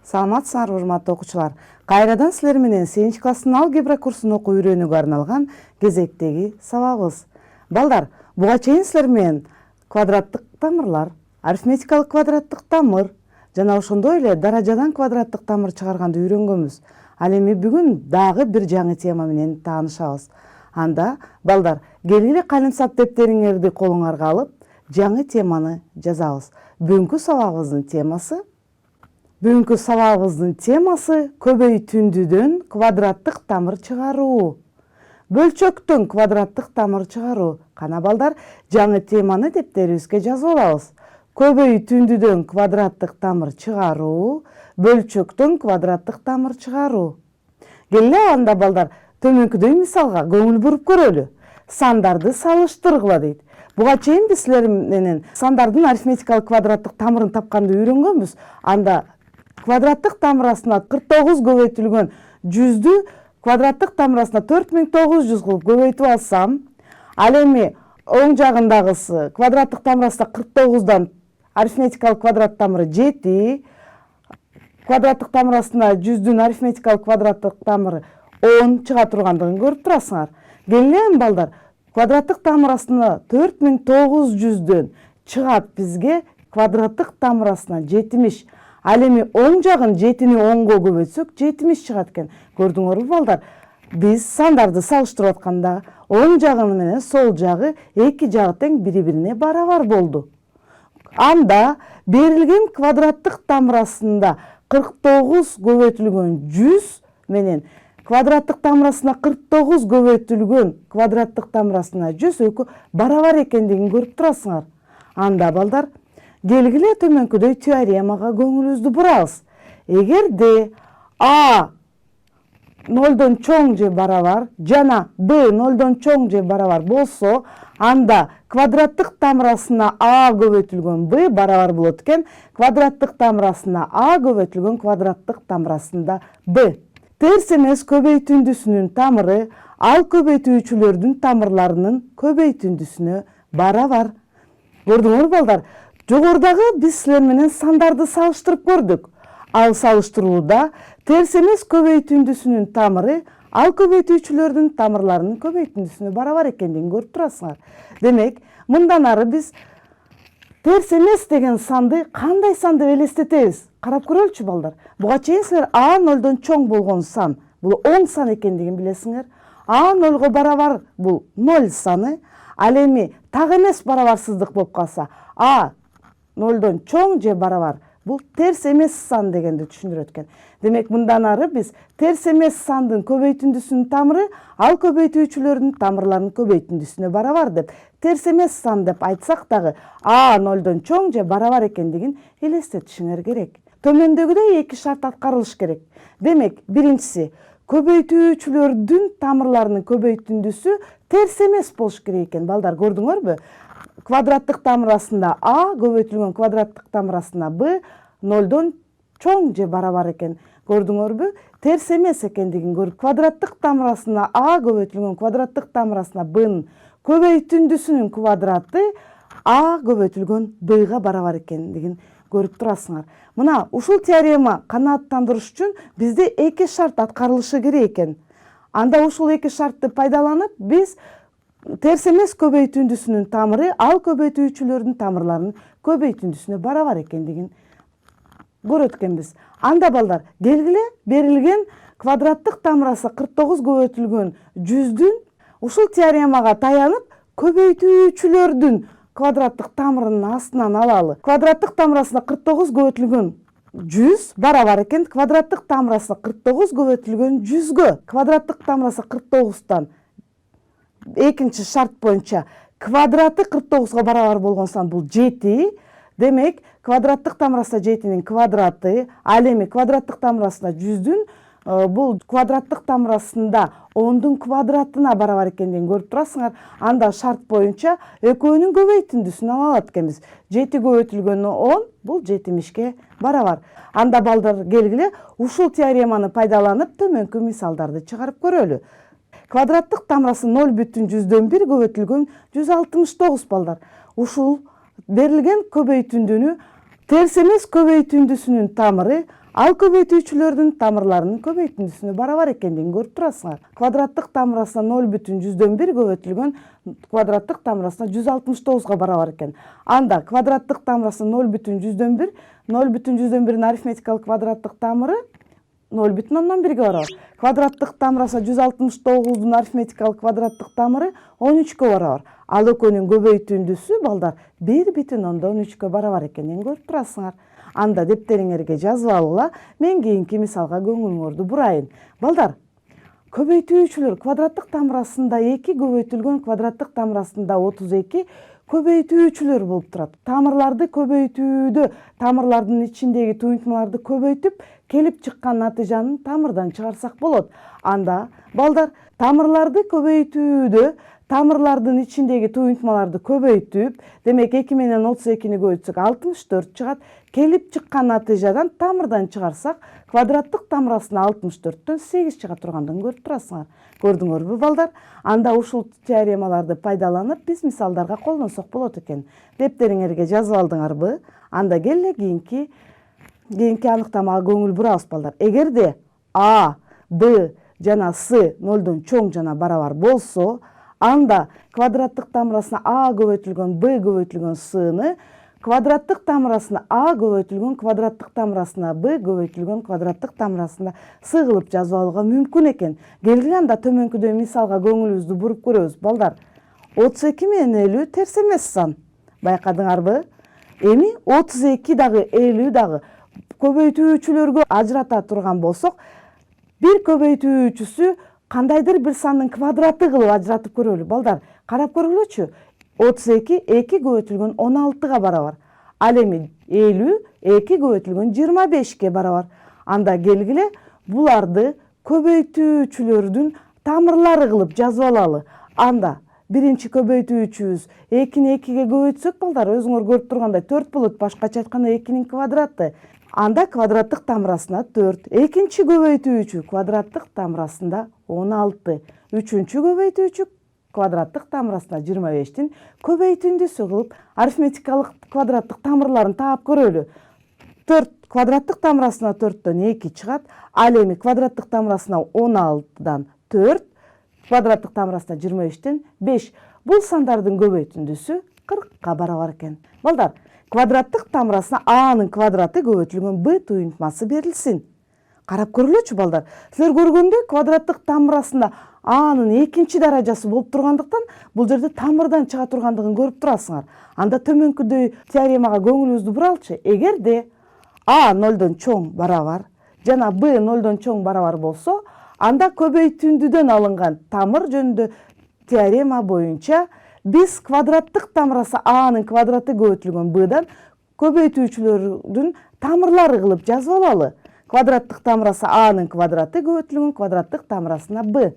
Саламатсыңар урматтуу окуучулар. Кайрадан силер менен 8 класстын алгебра курсун окуп үйрөнүүгө арналган кезектеги сабагыбыз. Балдар, буга чейин силер менен квадраттык тамырлар, арифметикалык квадраттык тамыр жана ошондой эле даражадан квадраттык тамыр чыгарганды үйрөнгөнбүз. Ал эми бүгүн дагы бир жаңы тема менен таанышабыз. Анда, балдар, келгиле калем сап дептериңерди колуңарга алып, жаңы теманы жазабыз. Бүгүнкү сабагыбыздын темасы көбөйтүндүдөн квадраттык тамыр чыгаруу. Бөлчөктөн квадраттык тамыр чыгаруу. Кана балдар, жаңы теманы дептерибизге жазып алабыз. Көбөйтүндүдөн квадраттык тамыр чыгаруу, бөлчөктөн квадраттык тамыр чыгаруу. Келе анда балдар, төмөнкүдөй мисалга көңүл буруп көрөлү. Сандарды салыштыргыла дейт. Буга чейин биз силер менен сандардын арифметикалык квадраттык тамырын тапканды үйрөнгөнбүз. Анда квадраттык тамырасына 49 көбөйтүлгөн 100дү квадраттык тамырасына 4900 кылып көбөйтүп алсам, ал эми оң жагындагысы квадраттык тамырасына 49дан арифметикалык квадрат тамыры 7, квадраттык тамырасына 100дүн арифметикалык квадраттык тамыры 10 чыга тургандыгын көрүп турасыңар. Келем балдар, квадраттык тамырасына 4900дөн чыгат бизге квадраттык тамырасына 70. Ал эми оң жагын 7-ни 10го көбөйтсөк 70 чыгат экен. Көрдүңөрбү балдар? Биз сандарды салыштырып атканда оң жагы менен сол жагы эки жагы тең бири-бирине барабар болду. Анда берилген квадраттык тамырасында 49 көбөйтүлгөн 100 менен квадраттык тамырасына 49 көбөйтүлгөн квадраттык тамырасына 100 экөө барабар экендигин көрүп турасыңар. Анда балдар, келгиле төмөнкүдөй теоремага көңүлүбүздү бурабыз. Эгерде А 0дон чоң же барабар жана Б 0дон чоң же барабар болсо, анда квадраттык тамырасына А көбөйтүлгөн Б барабар болот экен квадраттык тамырасына А көбөйтүлгөн квадраттык тамырасында Б. Терс эмес көбөйтүндүсүнүн тамыры ал көбөйтүүчүлөрдүн тамырларынын көбөйтүндүсүнө барабар. Көрдүңөрбү балдар? Жогорудагы биз силер менен сандарды салыштырып көрдүк. Ал салыштырууда терс эмес көбөйтүндүсүнүн тамыры ал көбөйтүүчүлөрдүн тамырларынын көбөйтүндүсүнө барабар экендигин көрүп турасыңар. Демек, мындан ары биз терс эмес деген санды кандай сан деп элестетебиз? Карап көрөлүчү балдар. Буга чейин силер А 0дон чоң болгон сан, бул оң сан экендигин билесиңер. А 0го барабар бул 0 саны. Ал эми так эмес барабарсыздык болуп калса, А 0дон чоң же барабар бул терс эмес сан дегенди түшүндүрөт экен. Демек, мындан ары биз терс эмес сандын көбөйтүндүсүнүн тамыры ал көбөйтүүчүлөрдүн тамырларынын көбөйтүндүсүнө барабар деп, терс эмес сан деп айтсак дагы А 0дон чоң же барабар экендигин элестетишиңер керек. Төмөндөгүдөй эки шарт аткарылыш керек. Демек, биринчиси, көбөйтүүчүлөрдүн тамырларынын көбөйтүндүсү терс эмес болуш керек экен. Балдар, көрдүңөрбү? Квадраттык тамырасында А көбөйтүлгөн квадраттык тамырасына Б 0дон чоң же барабар экен. Көрдүңөрбү? Терс эмес экендигин көрүп, квадраттык тамырасына А көбөйтүлгөн квадраттык тамырасына Б'нын көбөйтүндүсүнүн квадраты А көбөйтүлгөн Б'га барабар экендигин көрүп турасыңар. Мына, ушул теорема канааттандырыш үчүн бизде эки шарт аткарылышы керек экен. Анда ушул эки шартты пайдаланып, биз терс эмес көбөйтүндүсүнүн тамыры ал көбөйтүүчүлөрдүн тамырларынын көбөйтүндүсүнө барабар экендигин көрөт экенбиз. Анда балдар, келгиле берилген квадраттык тамырасы 49 көбөйтүлгөн 100дүн ушул теоремага таянып көбөйтүүчүлөрдүн квадраттык тамырынын астынан алалы. Квадраттык тамырасына 49 көбөйтүлгөн 100 барабар экен квадраттык тамырасына 49 көбөйтүлгөн 100гө. Квадраттык тамырасы 49тан экинчи шарт боюнча квадраты 49га барабар болгон сан бул 7. Демек, квадраттык тамырасына 7-нин квадраты, ал эми квадраттык тамырасына 100дүн бул квадраттык тамырасында 10дун квадратына барабар экендигин көрүп турасыңар. Анда шарт боюнча экөөнүн көбөйтүндүсүн ала алат экенбиз. 7 көбөйтүлгөн 10 бул 70ке барабар. Анда балдар, келгиле ушул теореманы пайдаланып төмөнкү мисалдарды чыгарып көрөлү. Квадраттык тамырасы 0,100дөн 1 көбөйтүлгөн 169 балдар. Ушул берилген көбөйтүндүнү Терс эмес көбөйтүндүсүнүн тамыры ал көбөйтүүчүлөрдүн тамырларынын көбөйтүндүсүнө барабар экендигин көрүп турасыңар. Квадраттык тамырасына 0,1 көбөйтүлгөн квадраттык тамырасына 169 барабар экен. Анда квадраттык тамырасына 0,1 0,1 арифметикалык квадраттык тамыры 0,1 барабар. Квадраттык тамырасына 169 арифметикалык квадраттык тамыры 13 барабар. Ал экөөнүн көбөйтүндүсү балдар 1,13 барабар экенин көрүп турасыңар. Анда дептериңерге жазып алгыла, мен кийинки мисалга көңүлүңөрдү бурайын. Балдар, көбөйтүүчүлөр квадраттык тамырасында 2 көбөйтүлгөн квадраттык тамырасында 32 көбөйтүүчүлөр болуп турат. Тамырларды көбөйтүүдө тамырлардын ичиндеги туюнтмаларды көбөйтүп, келип чыккан натыйжаны тамырдан чыгарсак болот. Анда балдар, тамырларды көбөйтүүдө тамырлардын ичиндеги туюнтмаларды көбөйтүп, демек 2 менен 32-ни көбөйтсөк 64 чыгат. Келип чыккан натыйжадан тамырдан чыгарсак, квадраттык тамырасына 64төн 8 чыга тургандыгын көрүп турасыңар. Көрдүңөрбү балдар? Анда ушул теоремаларды пайдаланып, биз мисалдарга колдонсок болот экен. Дептериңерге жазып алдыңарбы? Анда келе кийинки аныктамага көңүл бурабыз балдар. Эгерде А, Б жана С 0дон чоң жана барабар болсо, анда квадраттык тамырасына А көбөйтүлгөн Б көбөйтүлгөн Сны квадраттык тамырасына А көбөйтүлгөн квадраттык тамырасына Б көбөйтүлгөн квадраттык тамырасына С кылып жазып алууга мүмкүн экен. Келгиле анда төмөнкүдөй мисалга көңүлүбүздү буруп көрөбүз. Балдар, 32 менен 50 терс эмес сан. Байкадыңарбы? Эми 32 дагы 50 дагы көбөйтүүчүлөргө ажырата турган болсок, бир көбөйтүүчүсү кандайдыр бир сандын квадраты кылып ажыратып көрөлү. Балдар, карап көргүлөчү. 32 2 көбөйтүлгөн 16га барабар. Ал эми 50 2 көбөйтүлгөн 25ке барабар. Анда келгиле буларды көбөйтүүчүлөрдүн тамырлары кылып жазып алалы. Анда биринчи көбөйтүүчүбүз 2-ни 2ге көбөйтсөк, балдар, өзүңөр көрүп тургандай 4 болот. Башкача айтканда 2-нин квадраты. Анда квадраттык тамырасына 4. Экинчи көбөйтүүчү квадраттык тамырасында 16. Үчүнчү көбөйтүүчү квадраттык тамырасына 25-тин көбөйтүндүсү кылып арифметикалык квадраттык тамырларын таап көрөлү. 4 квадраттык тамырасына 4төн 2 чыгат. Ал эми квадраттык тамырасына 16дан 4, квадраттык тамырасына 25-тен 5. Бул сандардын көбөйтүндүсү 40ка барабар экен. Балдар, квадраттык тамырасына А'нын квадраты көбөйтүлгөн Б туюнтмасы берилсин. Карап көргүлөчү балдар. Силер көргөндөй квадраттык тамырасында А'нын экинчи даражасы болуп тургандыктан, бул жерде тамырдан чыга тургандыгын көрүп турасыңар. Анда төмөнкүдөй теоремага көңүлүбүздү буралычы. Эгерде А 0дон чоң барабар жана Б 0дон чоң барабар болсо, анда көбөйтүндүдөн алынган тамыр жөнүндө теорема боюнча биз квадраттык тамырасы А'нын квадраты көбөйтүлгөн Б'дан көбөйтүүчүлөрдүн тамырлары кылып жазып алалы. Квадраттык тамырасы А'нын квадраты көбөйтүлгөн квадраттык тамырасына Б.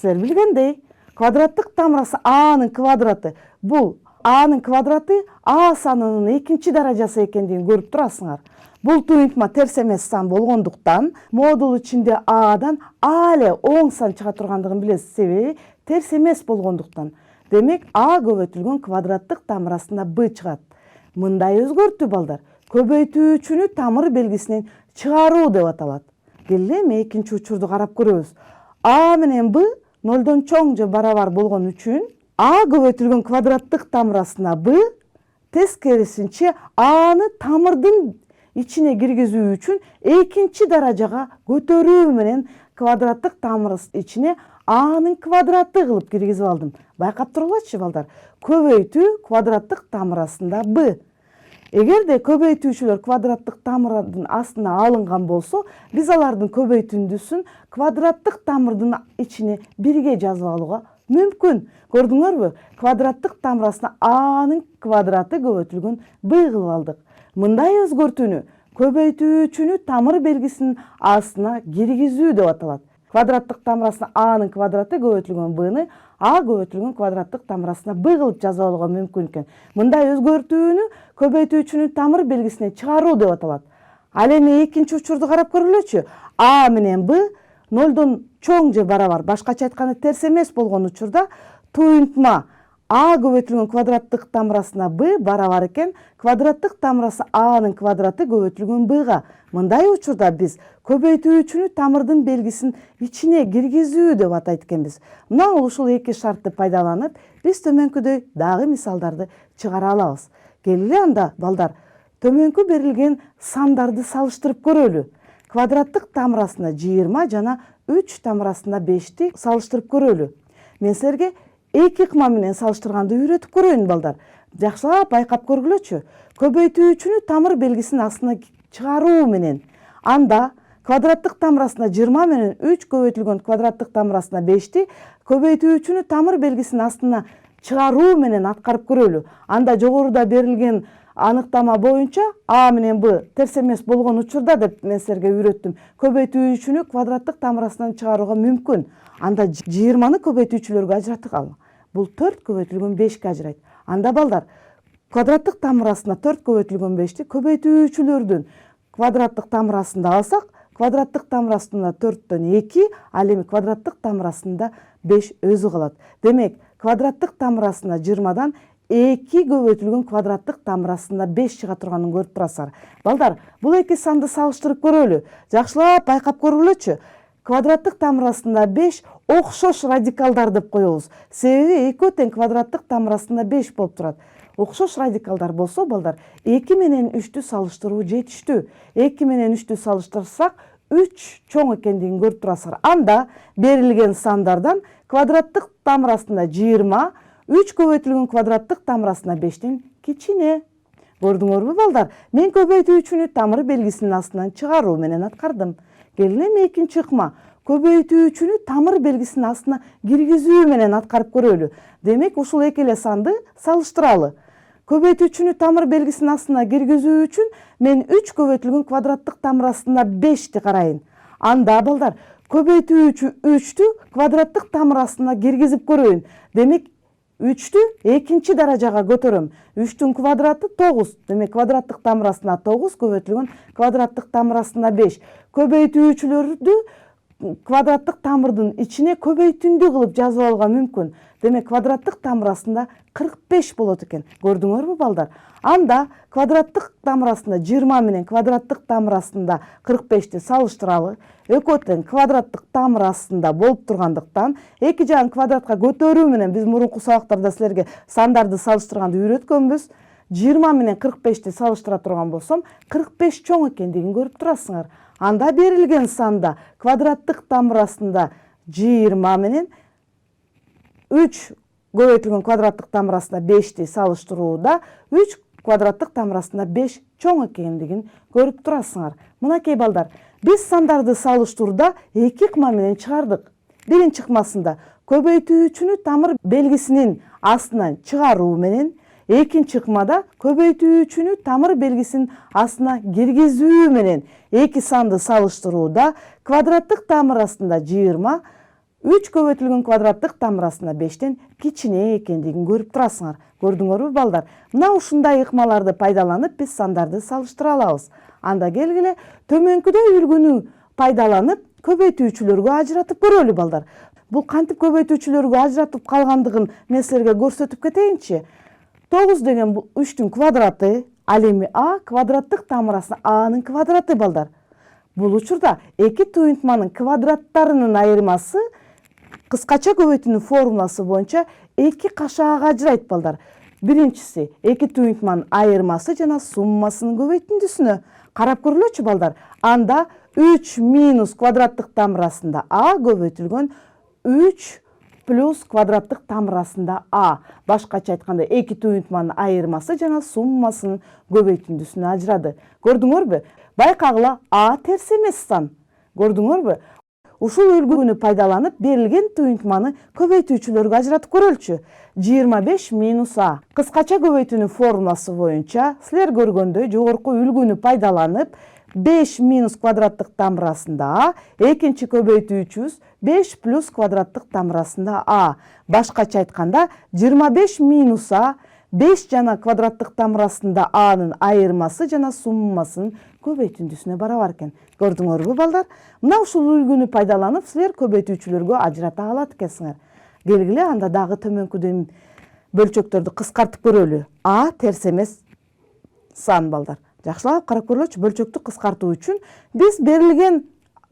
Силер билгендей, квадраттык тамырасы А'нын квадраты. Бул А'нын квадраты А санынын экинчи даражасы экендигин көрүп турасыңар. Бул туюнтма терс эмес сан болгондуктан, модул ичинде А'дан А эле оң сан чыга тургандыгын билесиз. Себеби терс эмес болгондуктан. Демек, А көбөйтүлгөн квадраттык тамырасына Б чыгат. Мындай өзгөртүү балдар, көбөйтүүчүнү тамыр белгисинен чыгаруу деп аталат. Келе эми экинчи учурду карап көрөбүз. А менен Б 0дон чоң же барабар болгон үчүн А көбөйтүлгөн квадраттык тамырасына Б тескерисинче Аны тамырдын ичине киргизүү үчүн экинчи даражага көтөрүү менен квадраттык тамырыс ичине A'нын квадраты кылып киргизип алдым. Байкап тургулачы балдар. Көбөйтүү квадраттык тамырасында Б. Эгерде көбөйтүүчүлөр квадраттык тамырдын астына алынган болсо, биз алардын көбөйтүндүсүн квадраттык тамырдын ичине бирге жазып алууга мүмкүн. Көрдүңөрбү? Квадраттык тамырасына A'нын квадраты көбөйтүлгөн Б кылып алдык. Мындай өзгөртүүнү көбөйтүүчүнү тамыр белгисинин астына киргизүү деп аталат. Квадраттык тамырасына A'нын квадраты көбөйтүлгөн Б'ны А көбөйтүлгөн квадраттык тамырасына Б кылып жазып алууга мүмкүн экен. Мындай өзгөртүүнү көбөйтүүчүнүн тамыр белгисине чыгаруу деп аталат. Ал эми экинчи учурду карап көргүлөчү. А менен Б 0дон чоң же барабар, башкача айтканда терс эмес болгон учурда туюнтма А көбөйтүлгөн квадраттык тамырасына b барабар экен, квадраттык тамырасы А'нын квадраты көбөйтүлгөн b'га. Мындай учурда биз көбөйтүүчүнү тамырдын белгисин ичине киргизүү деп атайт экенбиз. Мына ушул эки шартты пайдаланып, биз төмөнкүдөй дагы мисалдарды чыгара алабыз. Келгиле анда балдар, төмөнкү берилген сандарды салыштырып көрөлү. Квадраттык тамырасына 20 жана 3 тамырасына 5ти салыштырып көрөлү. Мен силерге 2 ыкма менен салыштырганды үйрөтүп көрөйүн балдар. Жакшылап байкап көргүлөчү. Көбөйтүүчүнү тамыр белгисинин астына чыгаруу менен, анда квадраттык тамырасына 20 менен 3 көбөйтүлгөн квадраттык тамырасына 5ти көбөйтүүчүнү тамыр белгисинин астына чыгаруу менен аткарып көрөлү. Анда жогоруда берилген аныктама боюнча А менен Б терс эмес болгон учурда деп мен силерге үйрөттүм. Көбөйтүүчүнү квадраттык тамырасынан чыгарууга мүмкүн. Анда 20-ны көбөйтүүчүлөргө ажыраталы. Бул 4 көбөйтүлгөн 5ке ажырайт. Анда балдар, квадраттык тамырасына 4 көбөйтүлгөн 5ти көбөйтүүчүлөрдүн квадраттык тамырасында алсак, квадраттык тамырасында 4төн 2, ал эми квадраттык тамырасында 5 өзү калат. Демек, квадраттык тамырасына 20дан 2 көбөйтүлгөн квадраттык тамырасында 5 чыга турганын көрүп турасыздар. Балдар, бул эки санды салыштырып көрөлү. Жакшылап байкап көргүлөчү. Квадраттык тамырасында 5 окшош радикалдар деп коебуз. Себеби экөө тең квадраттык тамырасында 5 болуп турат. Окшош радикалдар болсо, балдар, 2 менен 3тү салыштыруу жетиштүү. 2 менен 3тү салыштырсак, 3 чоң экендигин көрүп турасыздар. Анда берилген сандардан квадраттык тамырасында 20, 3 көбөйтүлгөн квадраттык тамырасына 5тен кичине. Көрдүңөрбү балдар? Мен көбөйтүүчүнү тамыр белгисинин астынан чыгаруу менен аткардым. Келгиле экинчи ыкма. Көбөйтүүчүнү тамыр белгисинин астына киргизүү менен аткарып көрөлү. Демек, ушул эки эле санды салыштыралы. Көбөйтүүчүнү тамыр белгисинин астына киргизүү үчүн мен 3 көбөйтүлгөн квадраттык тамырасына 5ти карайын. Анда балдар, көбөйтүүчү 3тү квадраттык тамырасына киргизип көрөйүн. Демек, 3тү экинчи даражага көтөрөм. 3түн квадраты 9. Демек, квадраттык тамырасына 9 көбөйтүлгөн квадраттык тамырасына 5. Көбөйтүүчүлөрдү квадраттык тамырдын ичине көбөйтүндү кылып жазып алууга мүмкүн. Демек, квадраттык тамырасында 45 болот экен. Көрдүңөрбү балдар? Анда квадраттык тамырасында 20 менен квадраттык тамырасында 45ти салыштыралы. Экөө тең квадраттык тамырасында болуп тургандыктан, эки жагын квадратка көтөрүү менен биз мурунку сабактарда силерге сандарды салыштырганды үйрөткөнбүз. 20 менен 45ти салыштыра турган болсом, 45 чоң экендигин көрүп турасыңар. Анда берилген санда квадраттык тамырасында 20 менен 3 көбөйтүлгөн квадраттык тамырасына 5ти салыштырууда 3 квадраттык тамырасына 5 чоң экендигин көрүп турасыңар. Мынакей балдар, биз сандарды салыштырууда 2 ыкма менен чыгардык. Биринчи ыкмасында көбөйтүүчүнү тамыр белгисинин астынан чыгаруу менен, экинчи ыкмада көбөйтүүчүнү тамыр белгисинин астына киргизүү менен эки санды салыштырууда квадраттык тамырасында 20, 3 көбөйтүлгөн квадраттык тамырасына 5тен кичине экендигин көрүп турасыңар. Көрдүңөрбү балдар? Мына ушундай ыкмаларды пайдаланып биз сандарды салыштыра алабыз. Анда келгиле төмөнкүдөй үлгүнү пайдаланып көбөйтүүчүлөргө ажыратып көрөлү балдар. Бул кантип көбөйтүүчүлөргө ажыратып калгандыгын мен силерге көрсөтүп кетейинчи. 9 деген 3түн квадраты, ал эми А квадраттык тамырасына А'нын квадраты балдар. Бул учурда эки туюнтманын квадраттарынын айырмасы кыскача көбөйтүүнүн формуласы боюнча 2 кашаага ажырайт балдар. Биринчиси эки туюнтманын айырмасы жана суммасынын көбөйтүндүсүнө. Карап көргүлөчү балдар. Анда 3 минус квадраттык тамырасында А көбөйтүлгөн 3 плюс квадраттык тамырасында А. Башкача айтканда эки туюнтманын айырмасы жана суммасынын көбөйтүндүсүнө ажырады. Көрдүңөрбү? Байкагыла, А терс эмес сан. Көрдүңөрбү? Ушул үлгүнү пайдаланып берилген туюнтманы көбөйтүүчүлөргө ажыратып көрөлчү. 25 минус А. Кыскача көбөйтүүнүн формуласы боюнча силер көргөндөй жогорку үлгүнү пайдаланып 5 минус квадраттык тамырасында А, экинчи көбөйтүүчүбүз 5 плюс квадраттык тамырасында А. Башкача айтканда 25 минус А 5 жана квадраттык тамырасында А'нын айырмасы жана суммасынын көбөйтүндүсүнө барабар экен. Көрдүңөрбү балдар? Мына ушул үлгүнү пайдаланып силер көбөйтүүчүлөргө ажырата алат экенсиңер. Келгиле анда дагы төмөнкүдөй бөлчөктөрдү кыскартып көрөлү. А терс эмес сан балдар. Жакшылап карап көрөлүчү, бөлчөктү кыскартуу үчүн биз берилген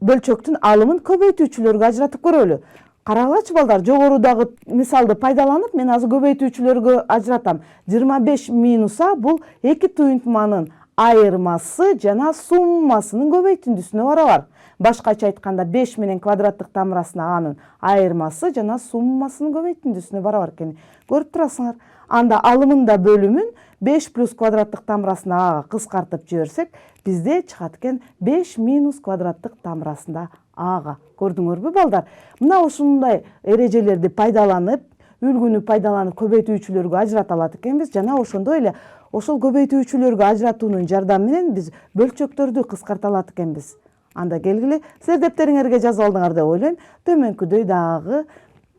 бөлчөктүн алымын көбөйтүүчүлөргө ажыратып көрөлү. Карагылачы балдар, жогорудагы мисалды пайдаланып, мен азыр көбөйтүүчүлөргө ажыратам. 25 минус А бул эки туюнтманын айырмасы жана суммасынын көбөйтүндүсүнө барабар. Башкача айтканда 5 менен квадраттык тамырасына Анын айырмасы жана суммасынын көбөйтүндүсүнө барабар экенин көрүп турасыңар. Анда алымында бөлүмүн 5 плюс квадраттык тамырасына Ага кыскартып жиберсек, бизде чыгат экен 5 минус квадраттык тамырасында Ага. Көрдүңөрбү балдар? Мына ушундай эрежелерди пайдаланып, үлгүнү пайдаланып көбөйтүүчүлөргө ажырата алат экенбиз. Жана ошондой эле ошол көбөйтүүчүлөргө ажыратуунун жардамы менен биз бөлчөктөрдү кыскарта алат экенбиз. Анда келгиле, силер дептериңерге жазып алдыңар деп ойлойм. Төмөнкүдөй дагы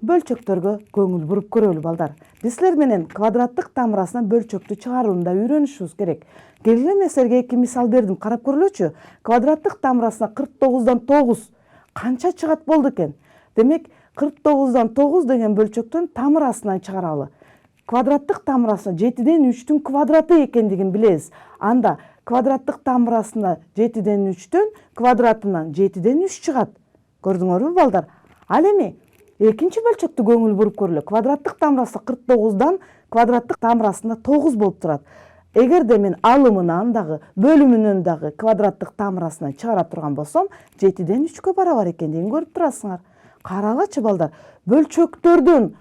бөлчөктөргө көңүл буруп көрөлү балдар. Биз силер менен квадраттык тамырасынан бөлчөктү чыгарууну да үйрөнүшүбүз керек. Келгиле, мен силерге эки мисал бердим, карап көрөлүчү. Квадраттык тамырасына 49-дан 9 канча чыгат болду экен? Демек, 49-дан 9 деген бөлчөктүн тамырасынан чыгаралы. Квадраттык тамырасына 7-ден 3-түн квадраты экендигин билебиз. Анда квадраттык тамырасына 7-ден 3-төн квадратынан 7-ден 3 чыгат. Көрдүңөрбү балдар? Ал эми экинчи бөлчөктү көңүл буруп көрөлү. Квадраттык тамырасы 49-дан квадраттык тамырасында 9 болуп турат. Эгерде мен алымынан дагы, бөлүмүнөн дагы квадраттык тамырасынан чыгара турган болсом, 7-ден 3-кө барабар экендигин көрүп турасыңар. Карагачы балдар, бөлчөктөрдүн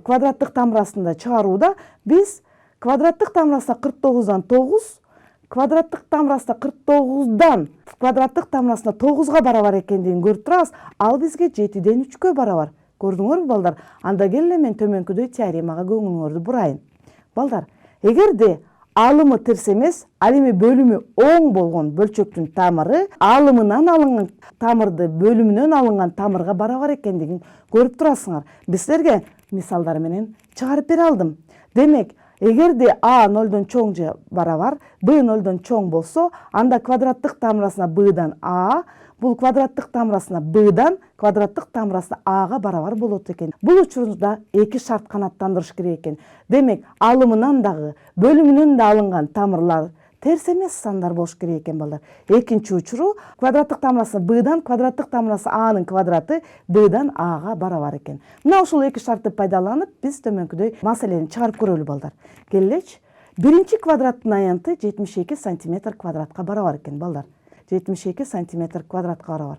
квадраттык тамырасында чыгарууда биз квадраттык тамырасына 49-дан 9, квадраттык тамырасына 49-дан квадраттык тамырасына 9-га барабар экендигин көрүп турабыз. Ал бизге 7-ден 3-кө барабар. Көрдүңөрбү балдар? Анда келе мен төмөнкүдөй теоремага көңүлүңөрдү бурайын. Балдар, эгерде алымы терс эмес, ал эми бөлүмү оң болгон бөлчөктүн тамыры алымынан алынган тамырды бөлүмүнөн алынган тамырга барабар экендигин көрүп турасыңар. Биз силерге мисалдар менен чыгарып бере алдым. Демек, эгерде А 0дон чоң же барабар, Б 0дон чоң болсо, анда квадраттык тамырасына Б'дан А, бул квадраттык тамырасына Б'дан квадраттык тамырасына Ага барабар болот экен. Бул учурда эки шарт канааттандырыш керек экен. Демек, алымынан дагы, бөлүмүнөн да алынган тамырлар терс эмес сандар болуш керек экен балдар. Экинчи учуру квадраттык тамырасы Б'дан квадраттык тамырасы Анын квадраты Б'дан Ага барабар экен. Мына ушул эки шартты пайдаланып, биз төмөнкүдөй маселени чыгарып көрөлү балдар. Келелечи. Биринчи квадраттын аянты 72 см квадратка барабар экен балдар. 72 см квадратка барабар.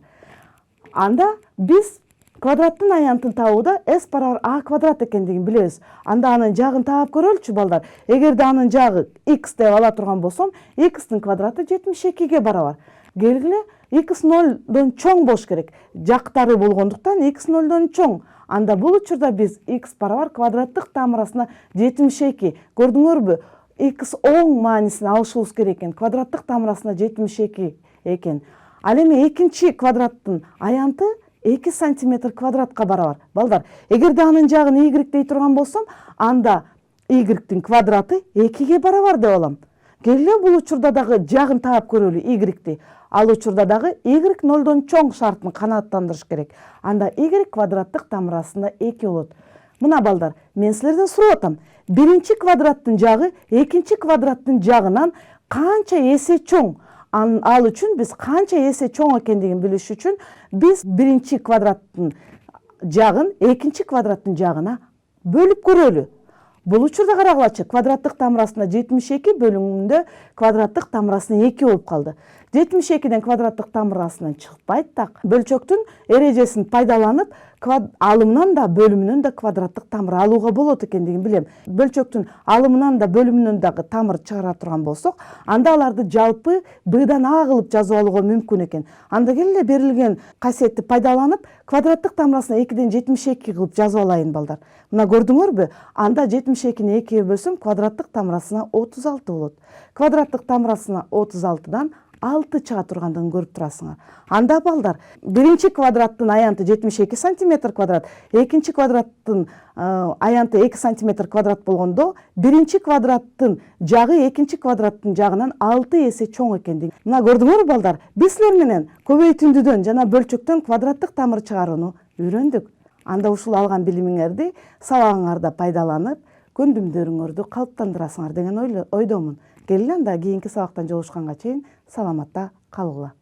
Анда биз квадраттын аянтын табууда s барабар a квадрат экендигин билебиз. Анда анын жагын таап көрөлүчү балдар. Эгерде анын жагы x деп ала турган болсом, x-тин квадраты 72ге барабар. Келгиле, x 0дон чоң болуш керек. Жактары болгондуктан x 0дон чоң. Анда бул учурда биз x барабар квадраттык тамырасына 72. Көрдүңөрбү? X оң маанисин алышыбыз керек экен. Квадраттык тамырасына 72 экен. Ал эми экинчи квадраттын аянты 2 см квадратка барабар. Балдар, эгерде анын жагын y дей турган болсом, анда y-тин квадраты 2ге барабар деп алам. Келе бул учурда дагы жагын таап көрөлү y-ти. Ал учурда дагы y 0дон чоң шартын канааттандырыш керек. Анда y квадраттык тамырасында 2 болот. Мына балдар, мен силерден сурап атам. Биринчи квадраттын жагы экинчи квадраттын жагынан канча эсе чоң? Ал үчүн биз канча эсе чоң экендигин билиш үчүн биз биринчи квадраттын жагын экинчи квадраттын жагына бөлүп көрөлү. Бул учурда карагылачы, квадраттык тамырасына 72 бөлүнгөндө квадраттык тамырасына 2 болуп калды. 72ден квадраттык тамырасынан чыкпайт так. Бөлчөктүн эрежесин пайдаланып, алымынан да бөлүмүнөн да квадраттык тамыр алууга болот экендигин билем. Бөлчөктүн алымынан да бөлүмүнөн дагы тамыр чыгара турган болсок, анда аларды жалпы Б'дан А кылып жазып алууга мүмкүн экен. Анда келе берилген касиетти пайдаланып, квадраттык тамырасына 2ден 72 кылып жазып алайын балдар. Мына көрдүңөрбү? Анда 72-ни 2-ге бөлсөм, квадраттык тамырасына 36 болот. Квадраттык тамырасына 36дан 6 чыга тургандыгын көрүп турасыңар. Анда балдар, биринчи квадраттын аянты 72 см квадрат, экинчи квадраттын аянты 2 см квадрат болгондо, биринчи квадраттын жагы экинчи квадраттын жагынан 6 эсе чоң экендигин. Мына көрдүңөрбү балдар? Биз силер менен көбөйтүндүдөн жана бөлчөктөн квадраттык тамыр чыгарууну үйрөндүк. Анда ушул алган билимиңерди сабагыңарда пайдаланып, көндүмдөрүңөрдү калыптандырасыңар деген ойдомун. Келин анда кийинки сабактан жолугушканга чейин саламатта калгыла.